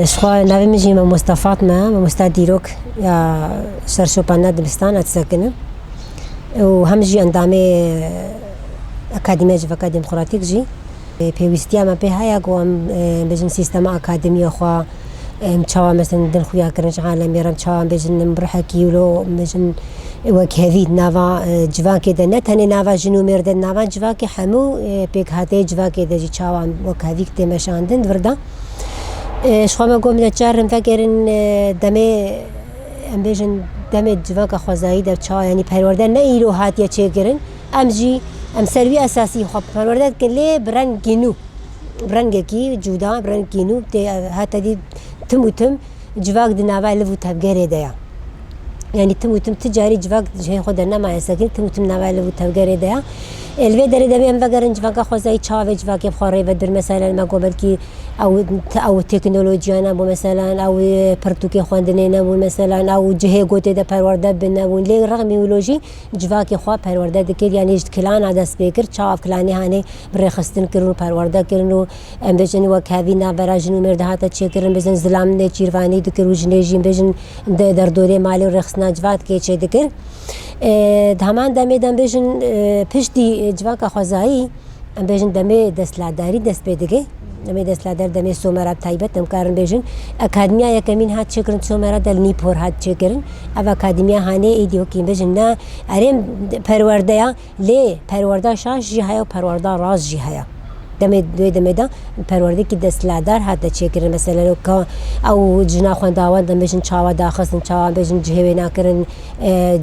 شخوا ناوی مجی ما مصطفات ما دیروک یا سرشوپانه دبستان اتسکنه و هم جی اندامه اکادمی جوکا دموکراتیک جی پیوستی ما به هیا گوام بجن سیستم اکادمی خوا مشاوا مثلا دل خویا کرنج عالم يرم مشاوا بجن مبرحه كيلو بجن وكهذيد نافا جواكي ده نتني نافا جنو مرد نافا جواكي حمو بيك هاتي جواكي ده جي مشاوا وكهذيك تمشاندن وردا شخوا ما قوم نتجارم فكرن دمي ام بجن دمي جواكا خوازایی ده مشاوا يعني پرورده نيلو هاتيه چيگرن ام جي ام سروي اساسي خو پرورده كلي برنگينو برنگكي جودا برنگينو هاتا دي تم جواك دناوا لفو تبقري ديا يعني تم تجاري جواك جهي خودنا ما يسكن تم ناوا لفو تبقري ديا الوی داره دبی ام وگرن جواک خوازای چاو جواک بخوره و در مثلا ما قبل کی او تکنولوژی نبود مثلا او پرتوکی خواندنی نبود مثلا او جهه گوته ده پرورده بنبود لی رغم میولوژی جواک خواب پرورده دکر یعنی کلان عدس بکر چاو کلانی هانی برخستن کرن پرورده کرن و ام بجن و کاوی نبراجن و مرده هات چه کرن بزن زلام نه چیروانی دکر و جنیجیم بجن در دوره مالی رخصنا جوات که چه دکر دهمان دمی دم بجن پشتی جواک خوازایی ام بجن دمی دستلاداری دست بدگه دمی دستلادار دمی سومرات تایبت ام کارن بجن اکادمیا یکمین هات چکرن سومرات دل نیپور هات چکرن او اکادمیا هانه ایدیو کیم بجن نه ارم پرورده یا لی پرورده شاش جهایا و پرورده راز جهایا دمی دا پرورده کی دستلادار هات چکرن مثلا او جنا خوانداوان دم بجن چاوا داخستن چاوا بجن جهه ناکرن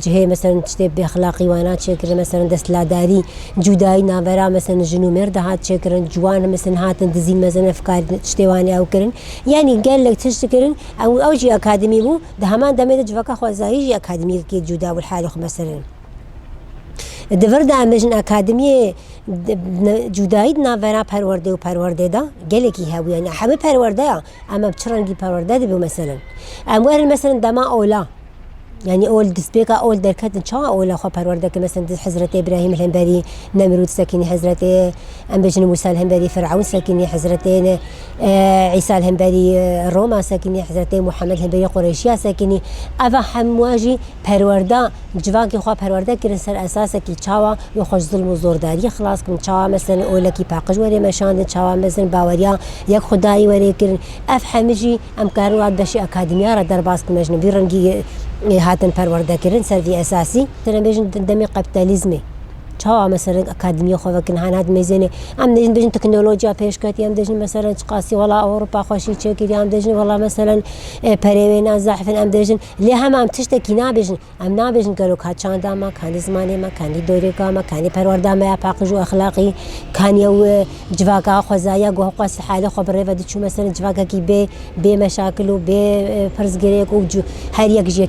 جهه مثلا چته بأخلاقی وانا چکرن مثلا دستلاداری جدایی ناورا مثلا جنو مرد هات چکرن جوان مثلا هاتن دزین مثلا افکار چته وانی او کرن یعنی قال لك تشتكرن او جي اکادمی بو ده همان دمه جواکا خوازایی جي اکادمی کی جدا والحال مثلا دفردا مجن اکادمی جدایی ناورا پرورده دا گله کی هاو یعنی همه پرورده اما بچرنگی پرورده ده مثلا اموال مثلا دما اولا يعني أول دسبيكا أول دركات إن شاء الله خو پرورده که مثلا حضرة إبراهيم الهنبري نمرود سكني حضرة أنبجن موسى الهنبري فرعون سكني حضرة عيسى الهنبري روما سكني حضرة محمد الهنبري قريشيا سكني أفا حمواجي پرورده جواكي خو پرورده که سر أساسا كي چاوا يخوش ظلم و زورداري خلاص كن چاوا مثلا أولا كي باقج وري مشاند چاوا مثلا باوريا يك خداي وري كرن أف حمجي أم كاروات بشي أكاديميا را درباس كمجن بيرنجي هاتن پرورده کردن سروی اساسی ترن بجن دمی کپیتالیسمی چه مثلا اکادمی خو وکن هنات میزنه ام دجن بجن تکنولوژیا پیش کردی ام دجن مثلا قاسی ولا اروپا خوشی چه کردی ام دجن ولا مثلا پریوینا زحفن ام دجن لی هم تشتکی نابجن ام نابجن کلو کاچان دام کانی زمانی ما کانی دوره کام کانی پرورده ما پاکجو اخلاقی کانی و جواکا خوزایا گو قاس حاله خبره ودی چو مثلا جواکا کی به مشاکل و به فرزگری کو هر یک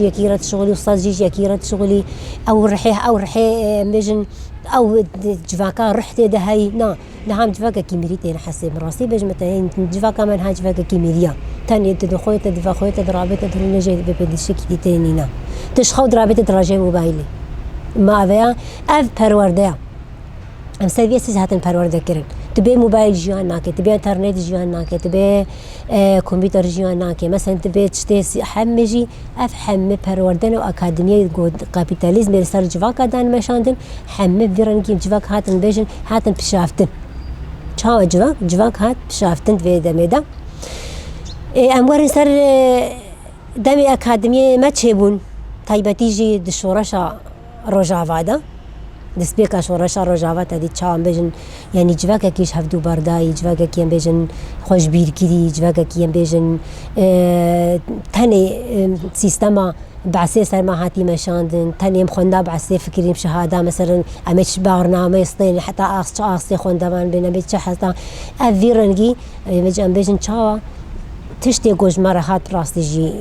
یکیرت شغلی استاد یکیرت شغلی او رحی مجن او جواكا رحت ده هاي نعم جواكا كيميريتين حسب راسي بجمتين جواكا من ها جواكا كيميريا تاني تدخوي تدفع خوي تدرابط تدرنجي ببدشك تانينا تشخو درابط دراجي موبايلي ما افيا اف پرورده ام سرویس هاتن پرورده کرن تبي موبايل جيان ناكي تبي انترنت جيان ناكي تبي كمبيوتر جيان ناكي مثلا تبي تشتي حمجي افهم پروردن و اکادمیه کاپیتالیسم سر جواک دان مشاندن حمه برنگی جواک هاتن بجن هاتن پشافتن چاو جواک هات پشافتن و دمیدا امور سر دمی اکادمیه ما چبون تایبتی جی دشورشا روجاوادا دسبيكا شورشا روجاوات هذه تشام بيجن يعني جواكا كيش هفدو بارداي جواكا كيم بيجن خوش بير كيري جواكا كيم بيجن تاني سيستما بعسي سر ما هاتي مشاندن تاني مخوندا بعسي فكريم شهادة مثلا امش برنامج يسطين حتى اقصى خوندا من بين بيت حتى افيرنجي مجان بيجن تشاوا تشتي جوج مرة هات راستي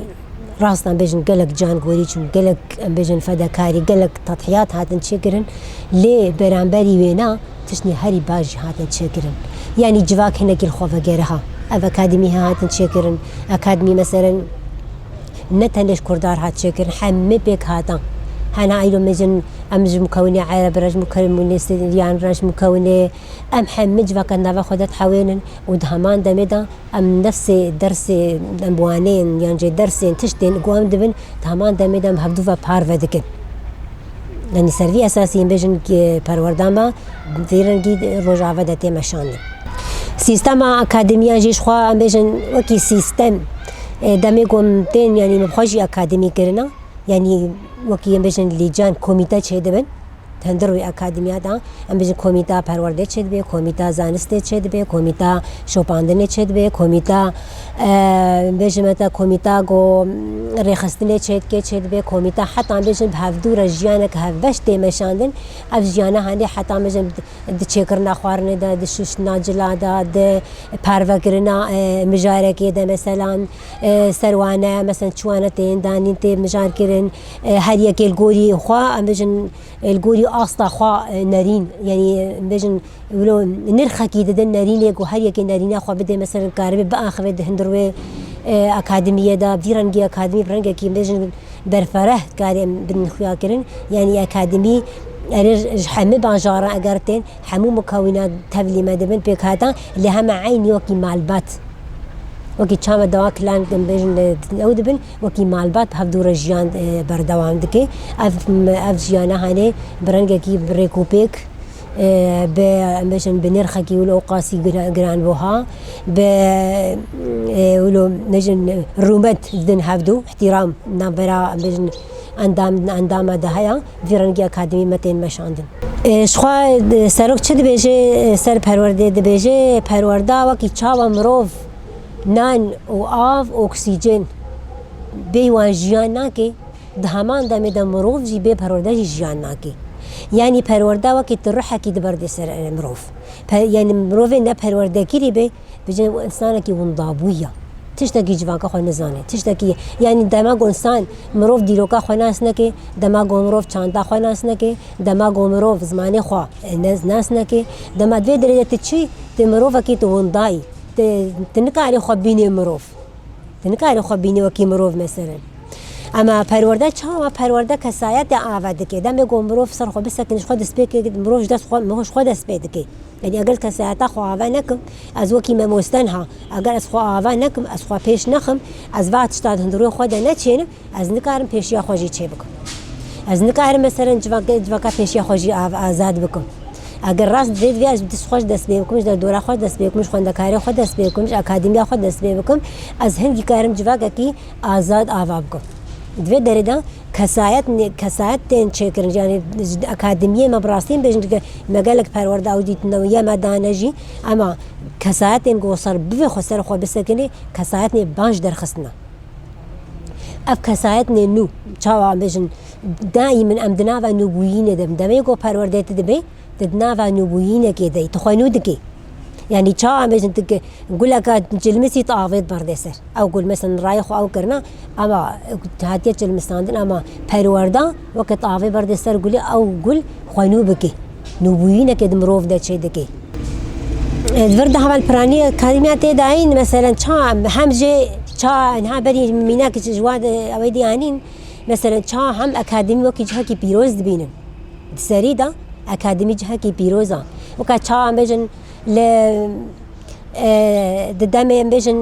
راستان بيجن قلق جان قوريشم قلق بيجن فداكاري قلق تضحيات هاتن تشكرن لي برانبري وينا تشني هاري باج هاتن تشكرن يعني جواك هناك الخوفة غيرها اف اكاديمي هاتن تشكرن اكاديمي مثلا نتنش كردار هات تشكرن حمي بيك هاتن هنا أيضا مجن أمج مكونة عرب رج مكونة سريان رج مكونة أم حمج وكنا باخدت حوالن ودهمان دمدا أم نفس درس أموانين يعني درسين تشتين قوام دبن دهمان دمدا مهبدو وبار ودكن يعني سروي أساسي بيجن پرورداما ديرنجي رجعة دتي مشان سيستم أكاديمية جيش خوا بيجن وكي سيستم دمي قوم تين يعني مبخوشي أكاديمي كرنا يعني وكي بيجن لجان كوميتا چه دبن تندروي أكاديمية دا أم بيجن كوميتا پرورده چه دبه كوميتا زانسته چه دبه كوميتا شوپاندنه چه دبه كوميتا بيجن متا كوميتا گو رخصتنه چه دبه كوميتا حتى بيجن بهفدور جيانك هفبش تمشاندن اف جيانا هندي حتى بيجن دچكرنا خوارنه دا دشوش ناجلا دا د پرواگرنا مجاركي دا مثلا سروانه مثلا چوانه تين دانين تي مجار كرن هر يك الگوري خوا بيجن الگوري اصلا خوا نارين يعني بيجن ولو نرخكي ددن نارين يك هر يك نارين خوا بده مثلا كاربي باخر هندروي أكاديمية دا فيرنجي أكاديمي فرنجي كي بيجن برفره كارم بن خويا كرن يعني أكاديمي أرج حمي بانجارة أجرتين حمو مكونات تبلي ما دبن بيكاتا اللي هم عين وكي معلبات وكي تشام دواك لان بيجن أو دبن وكي معلبات هفدور جيان بردوام دكي أف جيانا هاني برنجي كي بريكوبيك بمشن بنرخة كي ولو قاسي جران بوها ولو نجن رومت دن هفدو احترام نبرا بجن اندام دهيا فيرنجي أكاديمي متين مشاندن شخوا سرق چه دبيجي سر پرورده دبيجي پرورده وكي چاوا مروف نان و آف اكسيجين بيوان جيان ناكي دهمان دمي دا مروف جي بي پرورده جيان ناكي يعني پرورده وقتی تروح کی دبرد سر مروف يعني مروف نه پرورده کی به بجن انسان کی وندابویا تشتكي جوان کا خو نزانه تشتكي يعني دماغ انسان مروف دیرو کا خو ناس نه کی دماغ مروف چاندا خو ناس نه کی دماغ مروف زمانه خو ناس نه کی دماغ دوی درجه تچی ت مروف کی تو وندای تنکاری خو بینه مروف تنکاری خو بینه وکی مروف مثلا اما پرورده چه پرورده کسایت آورده که دم گمروف سر خو بسکنش خود اسپیک مروف دست خود مهوش خود اسپید که یعنی اگر کسایت خو آور نکم از وکی مموستنها اگر از خو آور نکم از خو پیش نخم از وقت شتاد هندروی خود نچینم از نکارم پیشیا خوشی چه بکم از نکارم مثلا جوکا پیشیا خوشی آزاد بکم اگر راست دید وی از دست خوش دست بیکمش در دوره خود دست بیکمش خواندکاری خود دست بیکمش اکادمی خود دست بیکم از هنگی کارم جوکا کی آزاد آوا بکم دوی دردا کسایت تن چکرن یعنی اکادمیه مبراستین بجن که مگالک پرورده اودیت نویا مدانجی اما کسایت تن گوسر بی خسر خو بسکنی کسایت نه بانج درخستنا اف کسایت نه نو چاوا بجن دائما امدنا و نبوینه دمی گو پرورده تدبی تدنا و نبوینه کی دی تخوینو دکی يعني چا مثلا تك نقول لك جلمسي طافت بردسر او قول مثلا رايخ او كرنا اما هاتيه جلمساندن اما پروردا وقت طافت بردسر قول او قول خوينو بكي نوبوينه كد مروف ده شي دكي الورد حوال براني كلمات داين مثلا چا همجه چا انها بري ميناك جواد اويدي انين مثلا چا هم اكاديمي وكي جها كي بيروز دبينن سريدا اكاديمي جها كي بيروزا وكا چا بجن ل دم بيجن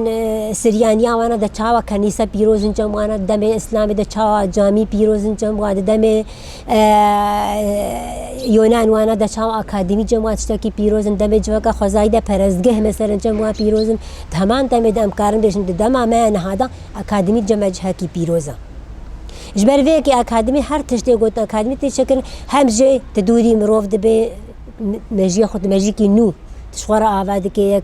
سريانيا وانا دا چاوا كنيسة بيروزن جم وانا دم اسلامي دا چاوا جامي بيروزن جم وانا دم يونان وانا دا چاوا اكاديمي جم وانا تشتكي بيروزن دم جوكا خزاي دا پرزگه مثلا جم وانا بيروزن تمام دم دم كارن بيجن دم ما هذا اكاديمي جم جهكي بيروزا جبر ويكي اكاديمي هر تشتي قلت اكاديمي تشكل هم جي تدوري مروف دبي مجي خد مجي كي نو شوارع آواد که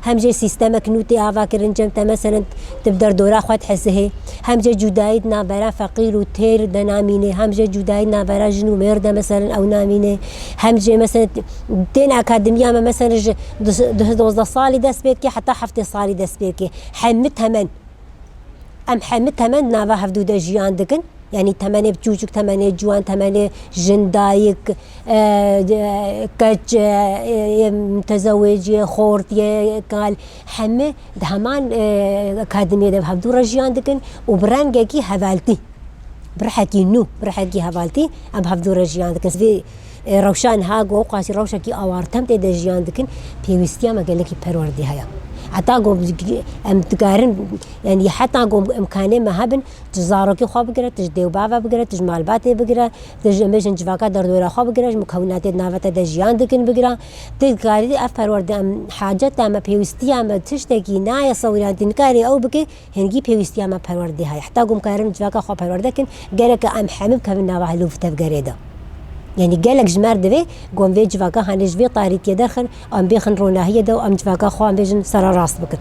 همچه سیستمک نوتی آوا کردن جمت مثلا تبدر دورا خود حسه همچه جدایی نبرا فقیر و تیر دنامینه همچه جدایی نبرا جنو مرد مثلا او نامینه همچه مثلا تین اکادمیه مثلا 12 سالی دست بید که حتی 7 سالی دست بید که حمت همن ام حمت همن نوا هفدو دا جیان دکن يعني ثمانية بجوجك ثمانية جوان ثمانية جندايك كج متزوج خورت قال حمه دهمان أكاديمية ده هبدو رجيان دكن وبرانجي كي هفالتي برحكي نو برحكي هبالتي ام هفدور جيان دكن في روشان ها گو قاسی روشکی آوارتم تیده جیان دکن پیوستی ما قال لك پروردی هیا حتی گو ام تقارن يعني حتى گو امکانه ما هبن تزارکی خواب بگیره تج دیو بابا بگیره تج مالبات بگیره تج میشن جواکا در دورا خواب بگیره مکونات نافت ده جیان دکن بگیره تقاری اف پروردی ام حاجت ام پیوستی ام تشتکی نای صورات نکاری او بکی هنگی پیوستی ما پروردی هیا حتی گو مکارن جواکا خواب پروردی کن قال لك ام حمم كمن نوا حلوف تفقريده يعني قالك جمار دبي قوم في جواكا هاني جوي طاريت يدخن ام بيخن روناهيه دو ام جواكا خوان بيجن سرا راس بكن